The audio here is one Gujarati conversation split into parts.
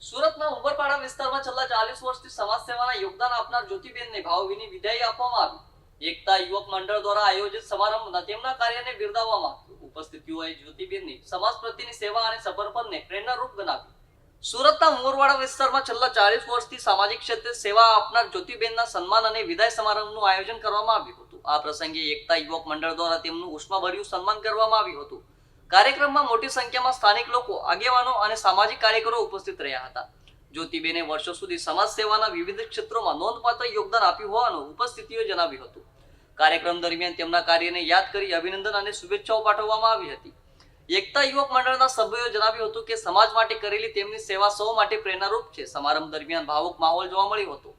સુરતના ઉમરપાડા વિસ્તારમાં છેલ્લા 40 વર્ષથી સમાજ સેવાના યોગદાન આપનાર જ્યોતિબેનને ભાવભીની વિદાય આપવામાં આવી। એકતા યુવક મંડળ દ્વારા આયોજિત સમારંભમાં તેમના કાર્યને બિરદાવવામાં આવ્યું। ઉપસ્થિતોએ જ્યોતિબેનની સમાજ પ્રત્યેની સેવા અને સમર્પણને પ્રેરણારૂપ ગણાવી। સુરતના ઉમરવાડા વિસ્તારમાં છેલ્લા 40 વર્ષથી સામાજિક ક્ષેત્રે સેવા આપનાર જ્યોતિબેનના સન્માન અને વિદાય સમારંભનું આયોજન કરવામાં આવ્યું હતું। આ પ્રસંગે એકતા યુવક મંડળ દ્વારા તેમનું ઉષ્માભર્યું સન્માન કરવામાં આવ્યું હતું। કાર્યક્રમમાં મોટી સંખ્યામાં સ્થાનિક લોકો, આગેવાનો અને સામાજિક કાર્યકરો ઉપસ્થિત રહ્યા હતા। જ્યોતિબેને વર્ષો સુધી સમાજ સેવાના વિવિધ ક્ષેત્રોમાં નોંધપાત્ર યોગદાન આપ્યું હોવાનું ઉપસ્થિતિઓએ જણાવ્યું હતું। કાર્યક્રમ દરમિયાન તેમના કાર્યને યાદ કરી અભિનંદન અને શુભેચ્છાઓ પાઠવવામાં આવી હતી। એકતા યુવક મંડળના સભ્યોએ જણાવ્યું હતું કે સમાજ માટે કરેલી તેમની સેવા સૌ માટે પ્રેરણારૂપ છે। સમારંભ દરમિયાન ભાવુક માહોલ જોવા મળ્યો હતો।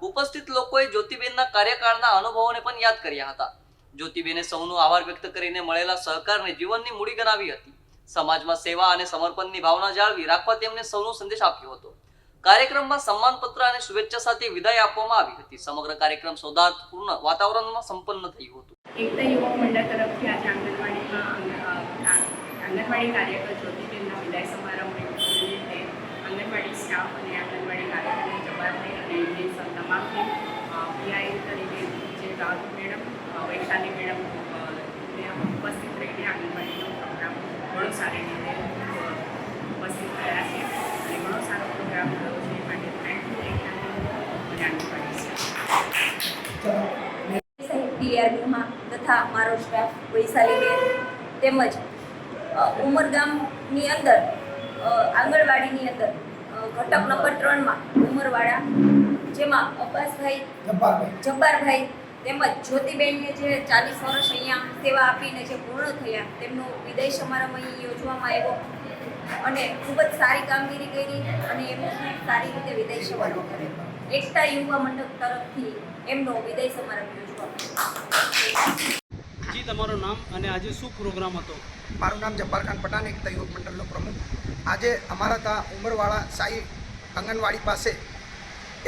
ઉપસ્થિત લોકોએ જ્યોતિબેનના કાર્યકાળના અનુભવોને પણ યાદ કર્યા હતા। જ્યોતિબેને સૌનો આભાર વ્યક્ત કરીને મળેલા સહકારને જીવનની મૂડી ગણાવી હતી। સમાજમાં સેવા અને સમર્પણની ભાવના જાળવી રાખવા તેમને સૌનો સંદેશ આપ્યો હતો। કાર્યક્રમમાં સન્માનપત્ર અને શુભેચ્છા સાથે વિદાય આપવામાં આવી હતી। સમગ્ર કાર્યક્રમ સૌહાર્દપૂર્ણ વાતાવરણમાં સંપન્ન થયું હતું। એકતા યુવક મંડળ તરફથી આજે આંગણવાડી કાર્યકર જ્યોતિબેનના વિદાય સમારંભ નિમિત્તે આંગણવાડી સ્ટાફ અને આંગણવાડી કાર્યકરની જવાબદારી અને એમની તમામની પીઆઈ તરીકે જે રાહત મેડમ, વૈશાલી મેડમ ઉપસ્થિત રહીને આંગણવાડીનો પ્રોગ્રામ ઘણો સારી રીતે ઉપસ્થિત થયા છે અને ઘણો સારો પ્રોગ્રામ થયો છે એ માટે થેન્ક યુ એકતા અને આંગણવાડી ટીઆરબીમાં તથા મારો સ્ટાફ વૈશાલીબેન તેમજ ઉમરગામની અંદર આંગણવાડીની અંદર ઘટક નંબર 3માં ઉમરવાડા, જેમાં અબ્બાસભાઈ, જબ્બારભાઈ તેમજ જ્યોતિબેનને જે 40 વર્ષ અહીંયા સેવા આપીને જે પૂર્ણ થયા, તેમનો વિદાય સમારંભ અહીં યોજવામાં આવ્યો અને ખૂબ જ સારી કામગીરી કરી અને એમનું સારી રીતે વિદાય સમારંભ કર્યો। એકતા યુવા મંડળ તરફથી એમનો વિદાય સમારંભ યોજવામાં આવ્યો। જી, તમારું નામ અને આજે શું પ્રોગ્રામ હતો? મારું નામ જબ્બાર ખાન પઠાણ, એકતા યુવક મંડળનો પ્રમુખ। આજે અમારા ત્યાં ઉમરવાડા સાઈ આંગણવાડી પાસે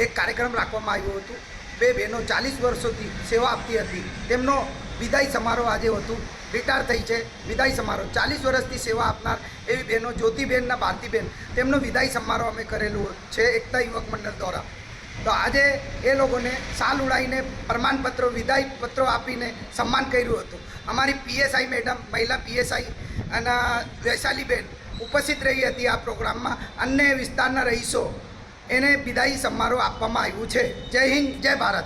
એક કાર્યક્રમ રાખવામાં આવ્યો હતો। બે બહેનો 40 વર્ષોથી સેવા આપતી હતી, તેમનો વિદાય સમારોહ આજે હતું। રિટાયર થઈ છે, વિદાય સમારોહ 40 વર્ષથી સેવા આપનાર એવી બહેનો જ્યોતિબેનના ભારતીબેન, તેમનો વિદાય સમારોહ અમે કરેલું છે એકતા યુવક મંડળ દ્વારા। તો આજે એ લોકોને સાલ ઉડાવીને પ્રમાણપત્રો, વિદાય પત્રો આપીને સન્માન કર્યું હતું। અમારી પીએસઆઈ મેડમ, મહિલા પીએસઆઈ અને વૈશાલીબેન ઉપસ્થિત રહી હતી આ પ્રોગ્રામમાં। અન્ય વિસ્તારના રહીશો એને વિદાય સમારોહ આપવામાં આવ્યું છે। જય હિન્દ, જય ભારત।